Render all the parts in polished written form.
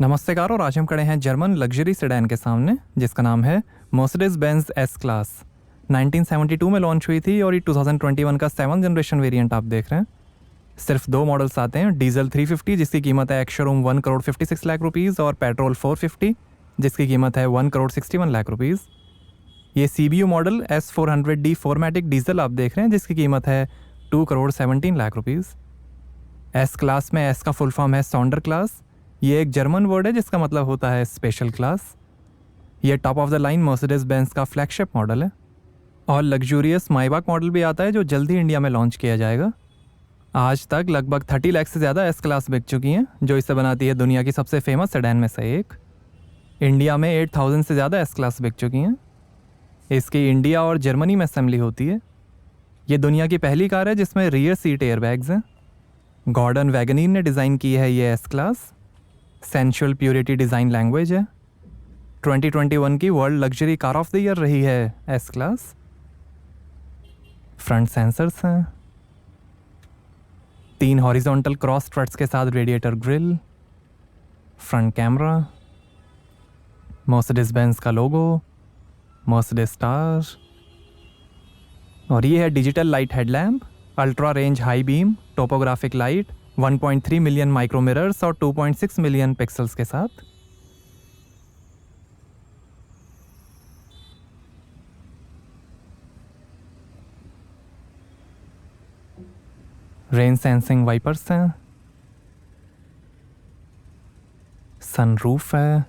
नमस्तेकार, और आज हम खड़े हैं जर्मन लग्जरी सेडान के सामने जिसका नाम है मर्सिडीज बेंज एस क्लास। 1972 में लॉन्च हुई थी और ये 2021 का 7th जनरेशन वेरिएंट आप देख रहे हैं। सिर्फ दो मॉडल्स आते हैं, डीजल 350 जिसकी कीमत है एक्स-शोरूम 1,56 लाख रुपीज़ और पेट्रोल 450 जिसकी कीमत है 1,61 लाख रुपीज़। ये CBU मॉडल S400D 4मैटिक डीजल आप देख रहे हैं जिसकी कीमत है 2,17 लाख रुपीज़। एस क्लास में एस का फुल फॉर्म है सॉन्डर क्लास। ये एक जर्मन वर्ड है जिसका मतलब होता है स्पेशल क्लास। ये top of the line Mercedes Benz का फ्लैगशिप मॉडल है। और लग्जूरियस माइबाक मॉडल भी आता है जो जल्दी इंडिया में लॉन्च किया जाएगा। आज तक लगभग 30 लाख से ज़्यादा एस क्लास बिक चुकी हैं, जो इसे बनाती है दुनिया की सबसे फेमस सेडान में से एक। इंडिया में 8,000 से ज़्यादा एस क्लास बिक चुकी हैं। इसकी इंडिया और जर्मनी में असेंबली होती है। ये दुनिया की पहली कार है जिसमें रियर सीट एयरबैग्स हैं। गॉर्डन वैगनीर ने डिज़ाइन की है ये S class. Sensual purity design language है। 2021 की world luxury car of the year रही है एस क्लास। फ्रंट सेंसर्स हैं, 3 हॉरिजॉन्टल क्रॉस स्ट्रट्स के साथ radiator grille, front camera, Mercedes Benz का लोगो, मर्सिडीज स्टार, और ये है digital light headlamp, ultra range high beam, topographic light, 1.3 million micro mirrors और 2.6 मिलियन पिक्सल्स के साथ। रेन सेंसिंग वाइपर्स हैं, सनरूफ है,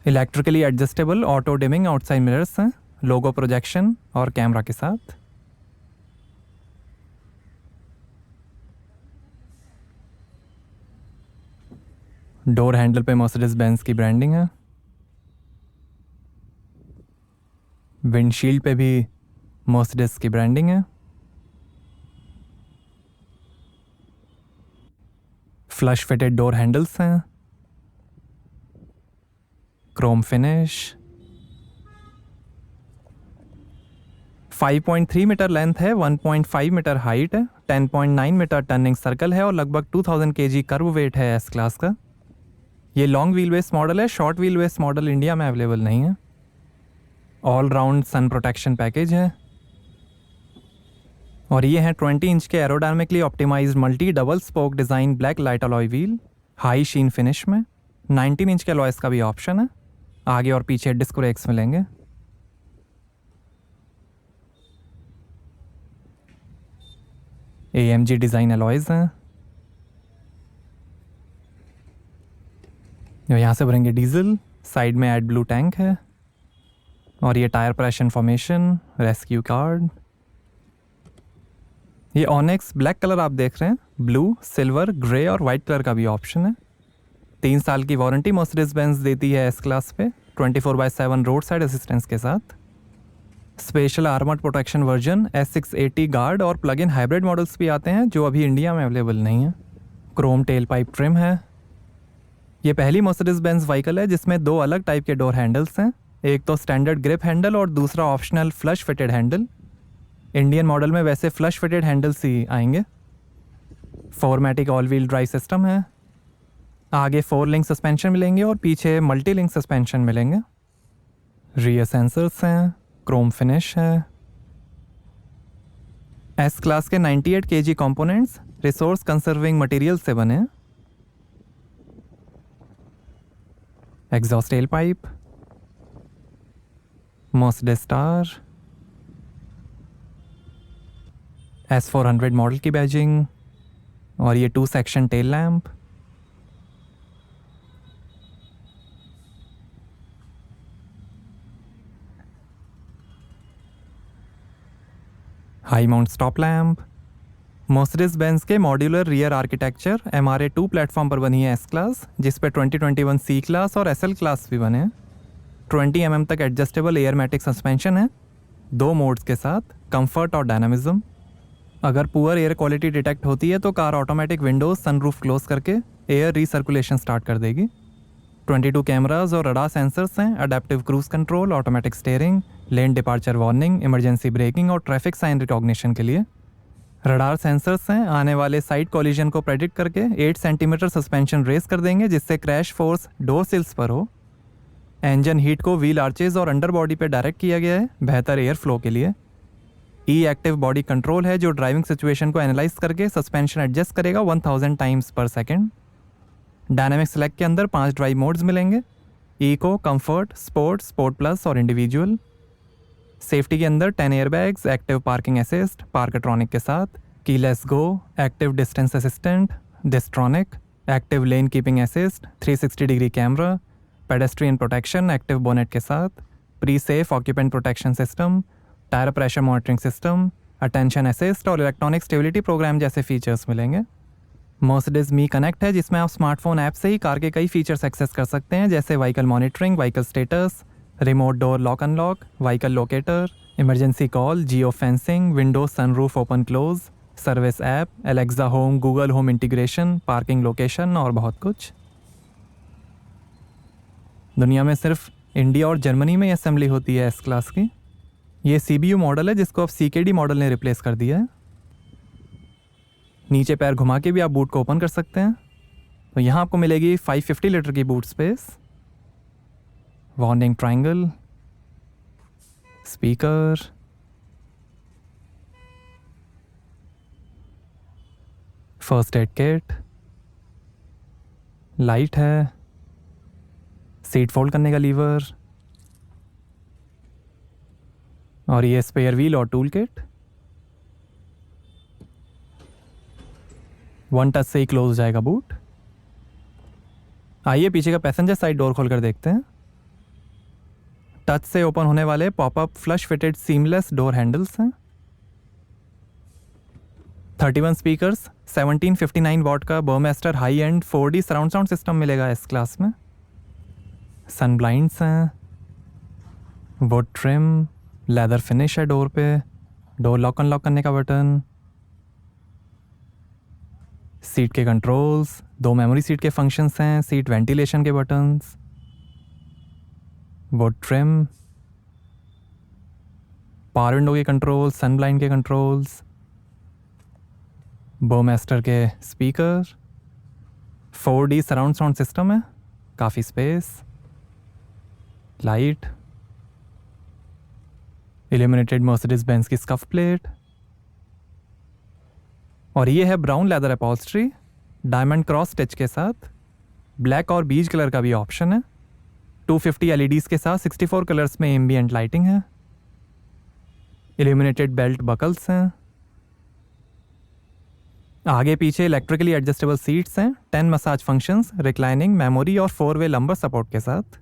electrically adjustable auto dimming outside mirrors हैं, लोगो प्रोजेक्शन और कैमरा के साथ। डोर हैंडल पे मर्सिडीज बेंज की ब्रांडिंग है। विंडशील्ड पे भी मर्सिडीज की ब्रांडिंग है। फ्लश फिटेड डोर हैंडल्स हैं, क्रोम फिनिश, 5.3 मीटर लेंथ है, 1.5 मीटर हाइट है, 10.9 मीटर टर्निंग सर्कल है और लगभग 2000 kg कर्व वेट है एस क्लास का। ये लॉन्ग व्हील बेस मॉडल है, short wheel base model India में अवेलेबल नहीं है। All round sun protection package है और ये है 20 इंच के aerodynamically optimised multi double spoke design black light alloy wheel, high sheen finish में। 19 इंच के अलॉयस का भी ऑप्शन है। आगे और पीछे डिस्क ब्रेक्स मिलेंगे। AMG डिज़ाइन अलॉयज़ हैं। यहाँ से भरेंगे डीजल, साइड में एड ब्लू टैंक है और ये tyre pressure information, rescue card. ये ऑनेक्स ब्लैक कलर आप देख रहे हैं, ब्लू, सिल्वर, ग्रे और वाइट कलर का भी ऑप्शन है। 3 साल की वारंटी मर्सिडीज बेंज देती है एस क्लास पे 24/7 रोड साइड असिस्टेंस के साथ। Special armoured protection version S680 guard और प्लग इन हाइब्रिड मॉडल्स भी आते हैं जो अभी इंडिया में अवेलेबल नहीं है। क्रोम टेल पाइप ट्रिम है। ये पहली मर्सिडीज बेंज व्हीकल है जिसमें 2 अलग टाइप के डोर हैंडल्स हैं, एक तो स्टैंडर्ड ग्रिप हैंडल और दूसरा optional flush fitted handle. Indian model में वैसे फ्लश फिटेड हैंडल्स ही आएंगे। 4मैटिक ऑल व्हील ड्राइव सिस्टम है। आगे 4 लिंक सस्पेंशन मिलेंगे और पीछे मल्टी लिंक सस्पेंशन मिलेंगे। रियर सेंसर्स हैं, क्रोम फिनिश है। एस क्लास के 98 kg components resource conserving material से बने हैं। Exhaust tell pipe, Mercedes star, S400 model की बैजिंग और ये 2 section tail lamp. High mount stop lamp. Mercedes Benz के modular rear architecture MRA2 platform पर बनी है एस क्लास, जिस पे 2021 C क्लास और SL क्लास भी बने हैं। 20 mm तक एडजस्टेबल एयरमैटिक सस्पेंशन है, 2 मोड्स के साथ, कंफर्ट और डायनामिज्म। अगर पुअर एयर क्वालिटी डिटेक्ट होती है तो car automatic Windows sunroof close करके एयर रीसर्कुलेशन स्टार्ट कर देगी। 22 कैमरास और रडार सेंसर्स हैं, adaptive cruise control, automatic steering, lane departure warning, emergency breaking और ट्रैफिक साइन रिकॉग्निशन के लिए। रडार सेंसर्स हैं, आने वाले साइड कॉलिजन को प्रेडिक्ट करके 8 सेंटीमीटर सस्पेंशन रेस कर देंगे जिससे क्रैश फोर्स डोर सिल्स पर हो। इंजन हीट को व्हील आर्चेज और अंडर बॉडी पर डायरेक्ट किया गया है बेहतर एयर फ्लो के लिए। ई एक्टिव बॉडी कंट्रोल है जो ड्राइविंग सिचुएशन को एनालाइज करके सस्पेंशन एडजस्ट करेगा 1000 टाइम्स पर सेकेंड। डायनामिक सेलेक्ट के अंदर 5 ड्राइव मोड्स मिलेंगे, eco, comfort, sport, sport plus और इंडिविजुअल। सेफ्टी के अंदर 10 airbags, active parking assist Parktronic के साथ, keyless go, active distance assistant, Distronic, active lane keeping assist, 360 degree camera, pedestrian protection active bonnet के साथ, pre safe occupant protection system, tyre pressure monitoring system, attention assist और electronic stability programme जैसे फीचर्स मिलेंगे। Mercedes me connect है जिसमें आप smartphone app से ही कार के कई फीचर्स एक्सेस कर सकते हैं जैसे vehicle monitoring, vehicle status, remote door lock unlock, vehicle locator, emergency call, geo fencing, Windows sunroof open close, service app, Alexa home, Google home integration, parking location और बहुत कुछ। दुनिया में सिर्फ इंडिया और जर्मनी में असेंबली होती है एस क्लास की। ये CBU मॉडल है जिसको अब CKD मॉडल ने रिप्लेस कर दिया है। नीचे पैर घुमा के भी आप बूट को ओपन कर सकते हैं। तो यहाँ आपको मिलेगी 550 लीटर की boot space, warning triangle, speaker, first aid kit, light है, सीट फोल्ड करने का लीवर और ये स्पेयर व्हील और टूल किट। 1 टच से ही क्लोज हो जाएगा बूट। आइए पीछे का पैसेंजर साइड डोर खोल कर देखते हैं। टच से ओपन होने वाले popup flush fitted seamless door handles हैं। 31 स्पीकर्स, 1759 वॉट का Burmester high and 4D surround sound system मिलेगा इस क्लास में। सन ब्लाइंड्स हैं, वुड ट्रिम, लेदर फिनिश है डोर पे, डोर लॉक अनलॉक करने का बटन, सीट के कंट्रोल्स, 2 मेमोरी सीट के फंक्शंस हैं, सीट वेंटिलेशन के buttons, would trim, power window के कंट्रोल्स, सन ब्लाइंड के कंट्रोल्स, बर्मेस्टर के speaker, 4D surround sound system है, काफ़ी space, light, illuminated Mercedes Benz की स्कफ प्लेट और ये है brown leather upholstery diamond cross stitch के साथ। ब्लैक और बीज कलर का भी ऑप्शन है। 250 LEDs के साथ 64 कलर्स में एम्बिएंट लाइटिंग है। इल्यूमिनेटेड बेल्ट बकल्स हैं। आगे पीछे इलेक्ट्रिकली एडजस्टेबल सीट्स हैं, 10 मसाज फंक्शंस, रिक्लाइनिंग, मेमोरी और 4-वे लंबर सपोर्ट के साथ।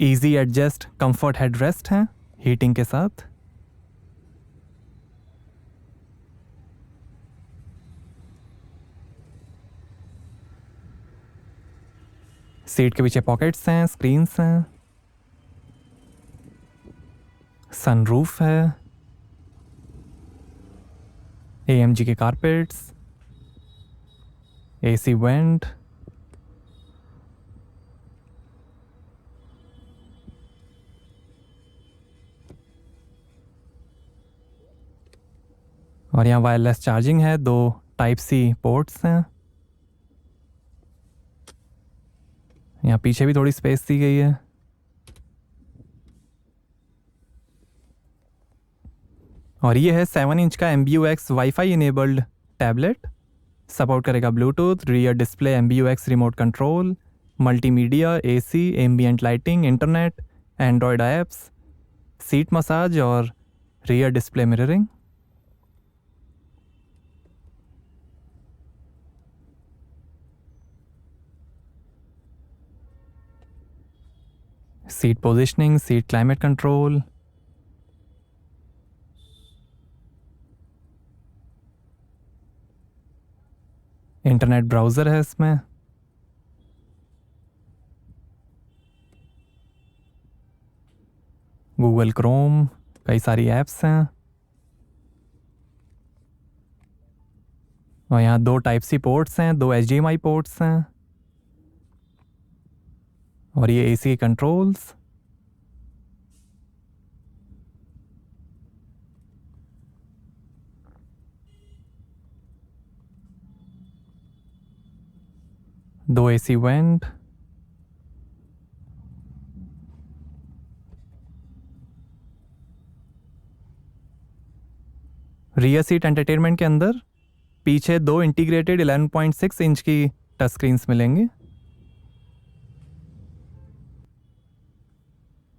इजी एडजस्ट कंफर्ट हेडरेस्ट हैं, हीटिंग के साथ। सीट के पीछे पॉकेट्स हैं, स्क्रीन्स हैं, सनरूफ है, AMG के कारपेट्स, AC वेंट, और यहाँ वायरलेस चार्जिंग है, 2 Type-C पोर्ट्स हैं। यहाँ पीछे भी थोड़ी स्पेस दी गई है। और ये है 7 इंच का MBUX wifi enabled tablet. Support करेगा bluetooth, rear display, MBUX remote control, multimedia, AC, ambient lighting, internet, Android apps, seat massage और rear display mirroring. Seat positioning, seat climate control, internet browser है इसमें, Google Chrome, कई सारी apps हैं और यहाँ 2 type C ports हैं, 2 HDMI ports हैं और ये AC कंट्रोल्स। दो AC went, rear seat entertainment के अंदर पीछे 2 इंटीग्रेटेड 11.6 इंच की टच स्क्रीन्स मिलेंगी।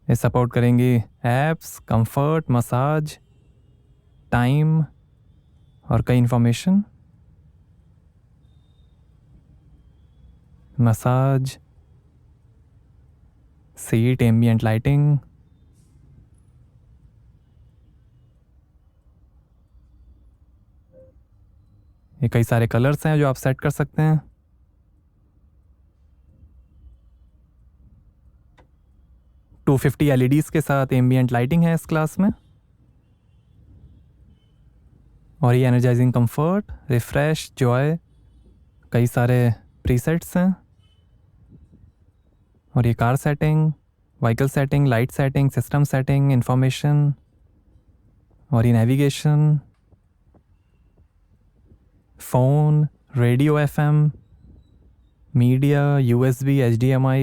ये सपोर्ट करेंगी ऐप्स, कंफर्ट, मसाज, टाइम और कई information. Massage, seat, ambient lighting, ये कई सारे कलर्स हैं जो आप सेट कर सकते हैं। टू 250 LEDs के साथ एम्बियंट लाइटिंग है इस क्लास में और ये एनर्जाइजिंग कंफर्ट, रिफ्रेश, जॉय, कई सारे प्रीसेट्स हैं और ये car setting, vehicle setting, light setting, system setting, information और ये navigation, phone, radio FM, media, USB, HDMI,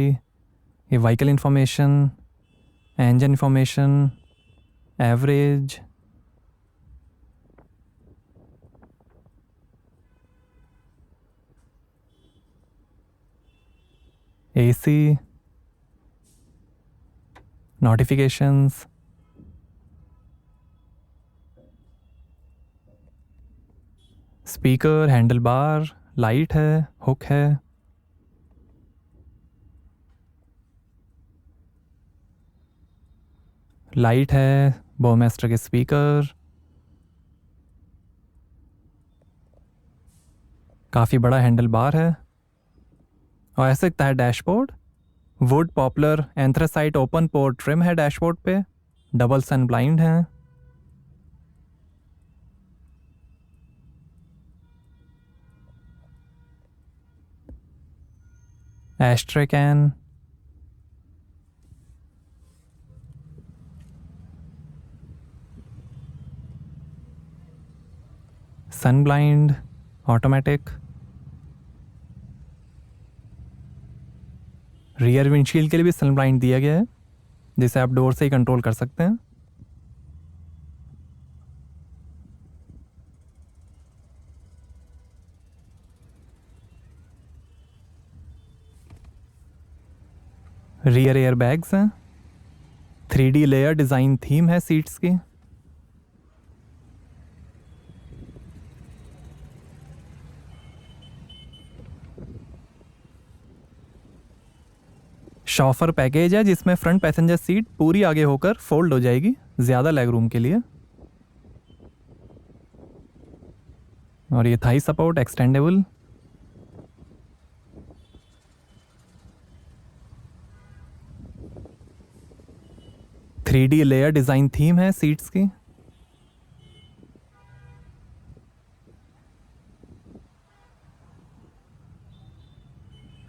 ये vehicle information, engine information, average, AC, notifications, speaker, handle bar, light है, hook है, लाइट है, बोमेस्टर के स्पीकर, काफ़ी बड़ा हैंडल बार है और ऐसे दिखता है dashboard. Wood, poplar, anthracite open pore trim है डैशबोर्ड पे, डबल सन ब्लाइंड है। Ashtray can, sun blind, automatic, rear windshield के लिए भी सन ब्लाइंड दिया गया है जिसे आप डोर से ही कंट्रोल कर सकते हैं। रियर एयर बैग्स हैं, 3D लेयर डिज़ाइन थीम है सीट्स की। शॉफर पैकेज है जिसमें फ्रंट पैसेंजर सीट पूरी आगे होकर फोल्ड हो जाएगी ज़्यादा लेग रूम के लिए और ये Thai support extendable. Three D layer design theme है सीट्स की।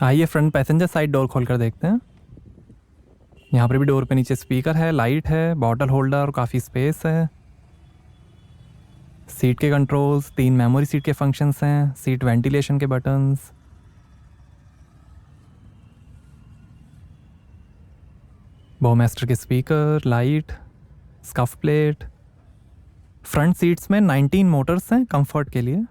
आइए फ्रंट पैसेंजर साइड डोर खोलकर देखते हैं। यहाँ पर भी डोर पे नीचे स्पीकर है, लाइट है, बॉटल होल्डर और काफ़ी स्पेस है। सीट के कंट्रोल्स, 3 मेमोरी सीट के फंक्शंस हैं, सीट वेंटिलेशन के बटन्स, बोमेस्टर के speaker, light, scuff plate. Front seats में 19 मोटर्स हैं कंफर्ट के लिए।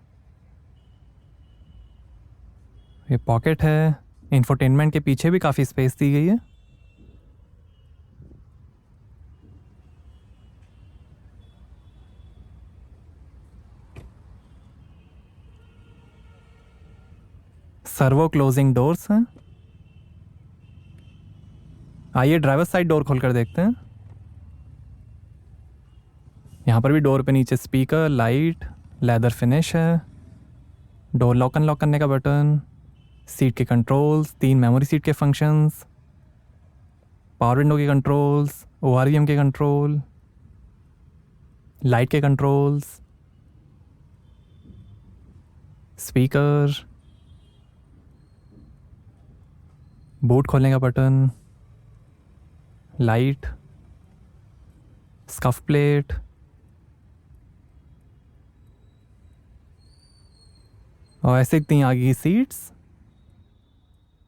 ये पॉकेट है, इंफोटेनमेंट के पीछे भी काफ़ी स्पेस दी गई है। सर्वो क्लोजिंग डोर्स हैं। आइए ड्राइवर साइड डोर खोलकर देखते हैं। यहाँ पर भी डोर पे नीचे स्पीकर, लाइट, लेदर फिनिश है, डोर लॉक अनलॉक करने का बटन, सीट के कंट्रोल्स, 3 मेमोरी सीट के फंक्शंस, पावर विंडो के कंट्रोल्स, ORVM के कंट्रोल, लाइट के कंट्रोल्स, स्पीकर, बूट खोलने का बटन, लाइट, स्कफ प्लेट, और ऐसे इतनी आगे की seats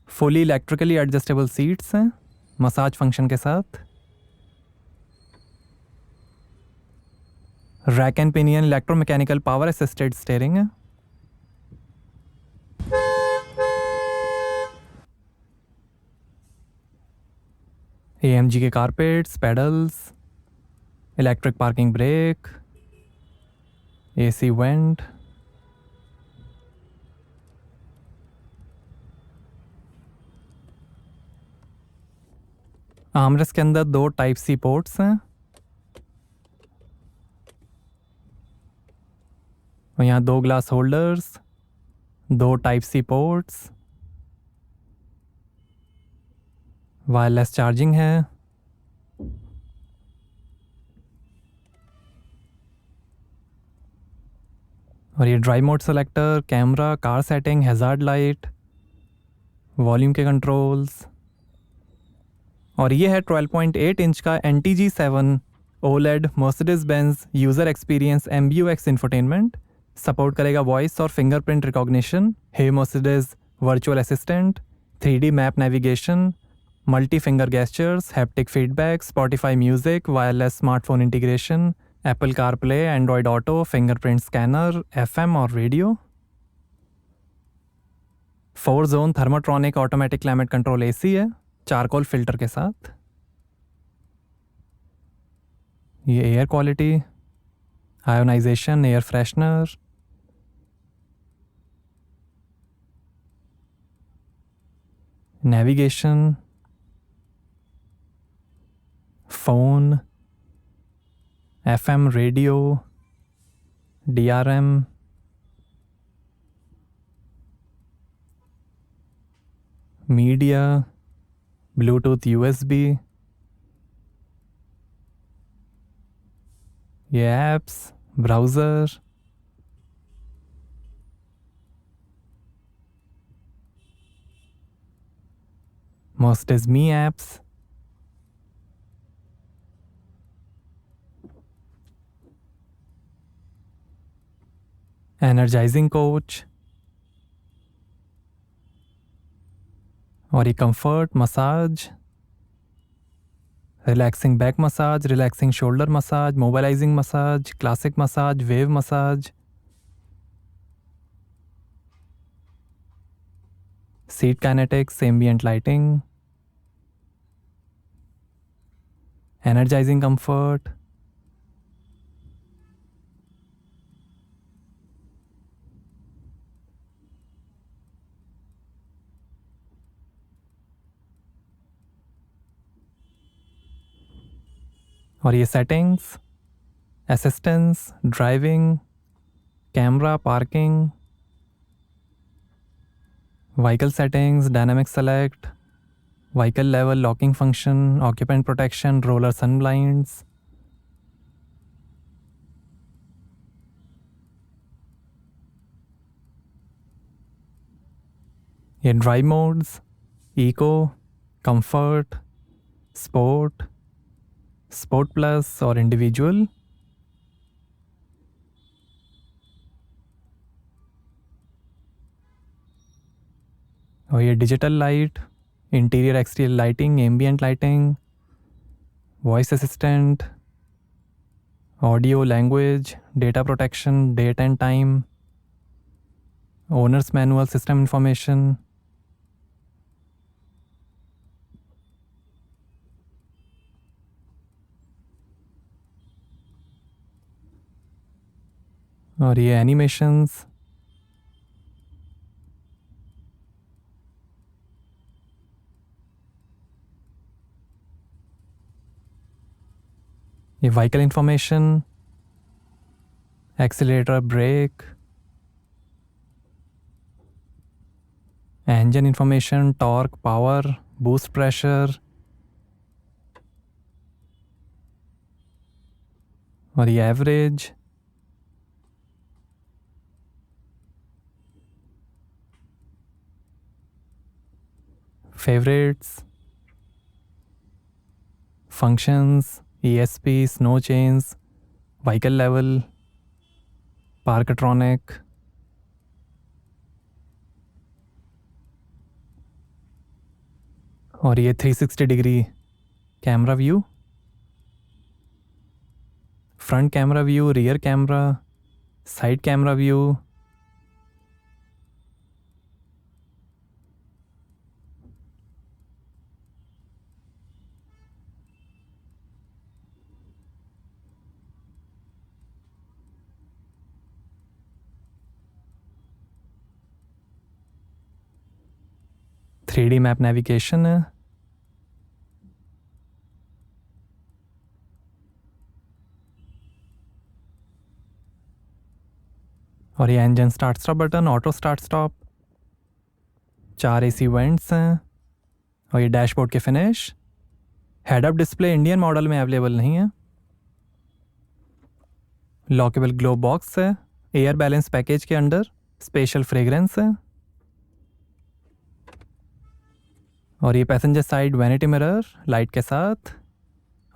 fully electrically adjustable seats हैं मसाज फंक्शन के साथ। Rack and pinion electromechanical power assisted steering है। AMG के carpets, pedals, electric parking brake, AC went, armrest के अंदर 2 टाइप सी पोर्ट्स हैं और यहाँ 2 glass holders, 2 type C ports, wireless charging है, और ये drive mode selector, camera, car setting, hazard light, volume के कंट्रोल्स, और ये है 12.8 इंच का NTG7 OLED Mercedes Benz user experience MBUX infotainment. Support करेगा वॉइस और fingerprint recognition, hey Mercedes virtual assistant, 3D map navigation, multi finger gestures, haptic feedback, Spotify music, wireless smartphone integration, Apple CarPlay, Android auto, fingerprint scanner, FM और radio. 4 zone Thermotronic automatic climate control AC है charcoal filter के साथ। ये air quality, ionisation, air freshener, navigation, phone, FM radio, DRM, media, bluetooth USB, ये apps, browser, Mercedes Me apps, energising coach, और ये comfort massage, relaxing back massage, relaxing shoulder massage, mobilising massage, classic massage, wave massage, seat kinetics, ambient lighting, energising comfort, और ये settings, assistance, driving, camera, parking, vehicle settings, dynamic select, vehicle level locking function, occupant protection, roller sun blinds, ये drive modes, eco, comfort, sport, sport plus और individual, और ये digital light, interior exterior lighting, ambient lighting, voice assistant, audio, language, data protection, date and time, owners manual, system information, और ये animations, ये vehicle information, accelerator, brake, engine information, torque, power, boost pressure, और ये average, favourites, functions, ESP, snow change, vehicle level, Parktronic, और ये 360 degree camera view, front camera view, rear camera, side camera view, three D map navigation है, और ये engine start stop button, auto start stop, 4 AC vents हैं, और ये dashboard के finish. Head up display Indian model में available नहीं है। लॉकेबल ग्लो बॉक्स है, एयर बैलेंस पैकेज के अंडर, स्पेशल फ्रेग्रेंस है, और ये passenger side vanity mirror light के साथ,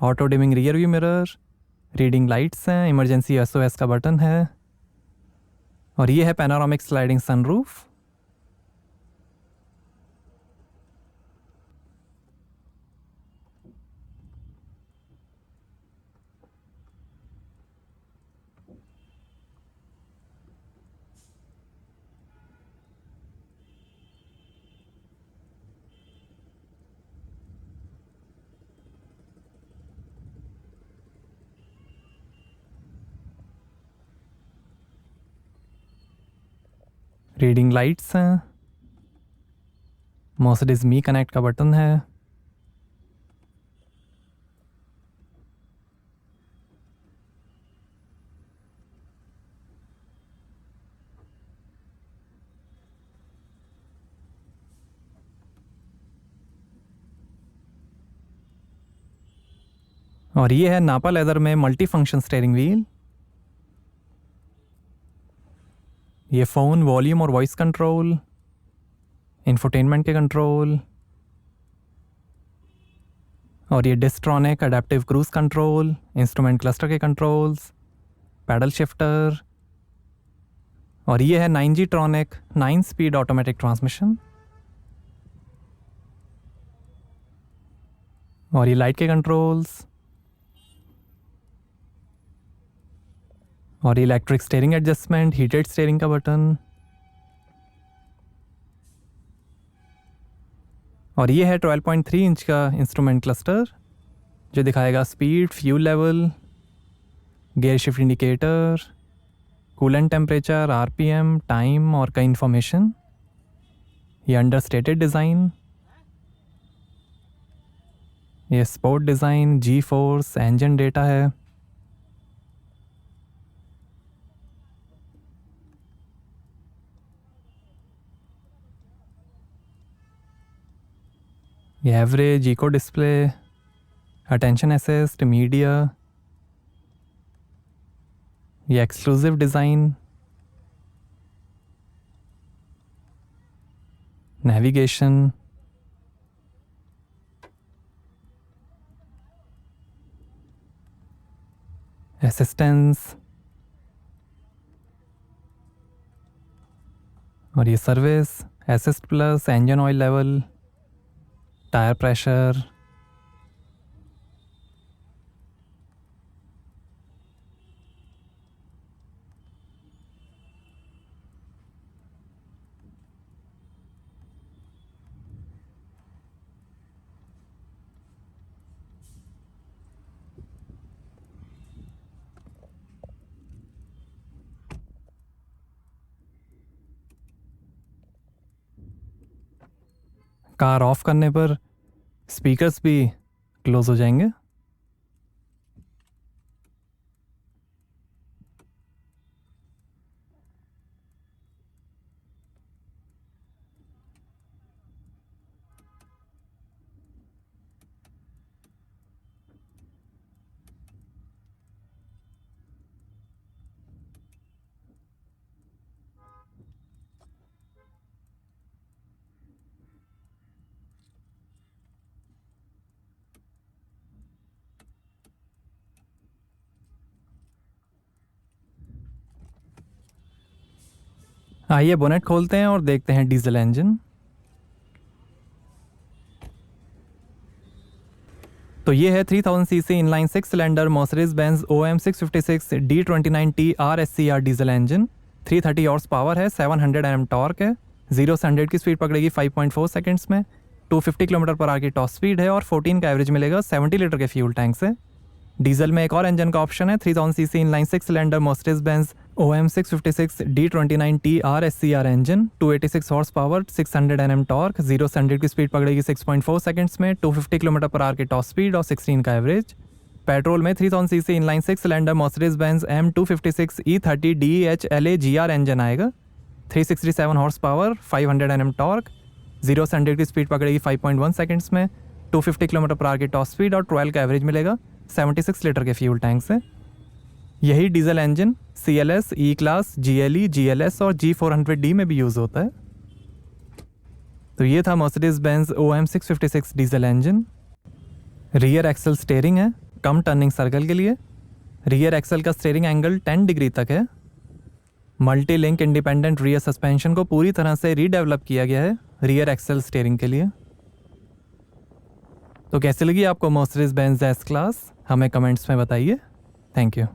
auto dimming rear view mirror, reading lights हैं, इमरजेंसी SOS का बटन है, और ये है panoramic sliding sunroof. Reading lights हैं, मर्सिडीज मी कनेक्ट का बटन है, और ये है नापा लेदर में मल्टी फंक्शन स्टीयरिंग व्हील। ये फ़ोन वॉल्यूम और वॉइस कंट्रोल, इंफोटेनमेंट के कंट्रोल, और ये Distronic adaptive cruise control, instrument cluster के कंट्रोल्स, पैडल शिफ्टर, और ये है 9G ट्रॉनिक 9 स्पीड ऑटोमेटिक ट्रांसमिशन, और ये लाइट के कंट्रोल्स, और ये electric steering adjustment, heated steering का बटन, और ये है 12.3 इंच का इंस्ट्रूमेंट क्लस्टर जो दिखाएगा speed, fuel level, gear shift indicator, coolant temperature, RPM, time और कई इन्फॉर्मेशन। ये अंडरस्टेटेड डिज़ाइन, ये sport design, G force, engine data है, ये average, eco display, attention assist, media, ये एक्सक्लूसिव डिज़ाइन, नेविगेशन, असिस्टेंस, और ये service, assist plus, engine oil level, tyre pressure, car off करने पर स्पीकर्स भी क्लोज हो जाएंगे। आइए बोनेट खोलते हैं और देखते हैं डीजल इंजन। तो ये है 3000 CC inline 6 cylinder Mercedes Benz OM 656 D29T RSCR diesel engine. 330 horse power है, 700 Nm टॉर्क है, 0 से 100 की स्पीड पकड़ेगी 5.4 सेकंड्स में, 250 किलोमीटर पर आवर की टॉप स्पीड है और 14 का एवरेज मिलेगा 70 लीटर के फ्यूल टैंक से। डीजल में एक और इंजन का ऑप्शन है, 3000 CC inline 6 cylinder Mercedes Benz OM 656 D29T RSCR engine, 286 horse power, 600 Nm torque, 0 से 100 की स्पीड पकड़ेगी 6.4 सेकंड्स में, 250 किलोमीटर पर आवर की टॉप स्पीड और 16 का एवरेज। पेट्रोल में 3000 CC inline 6 cylinder Mercedes Benz M256 E30 DEHLA GR engine आएगा, 367 horse power, 500 Nm torque, 0 से 100 की स्पीड पकड़ेगी 5.1 सेकंड्स में, 250 किलोमीटर पर आवर की टॉप स्पीड और 12 का एवरेज मिलेगा 76 लीटर के फ्यूल टैंक से। यही diesel engine CLS, E class, GLE, GLS और G400D में भी यूज़ होता है। तो ये था Mercedes Benz OM 656 diesel engine. Rear axle steering है कम टर्निंग सर्कल के लिए। रियर एक्सल का स्टीयरिंग एंगल 10 डिग्री तक है। Multi link independent rear suspension को पूरी तरह से रीडेवलप किया गया है रियर एक्सल स्टीयरिंग के लिए। तो कैसी लगी आपको मर्सिडीज बेंज एस क्लास, हमें कमेंट्स में बताइए। Thank you.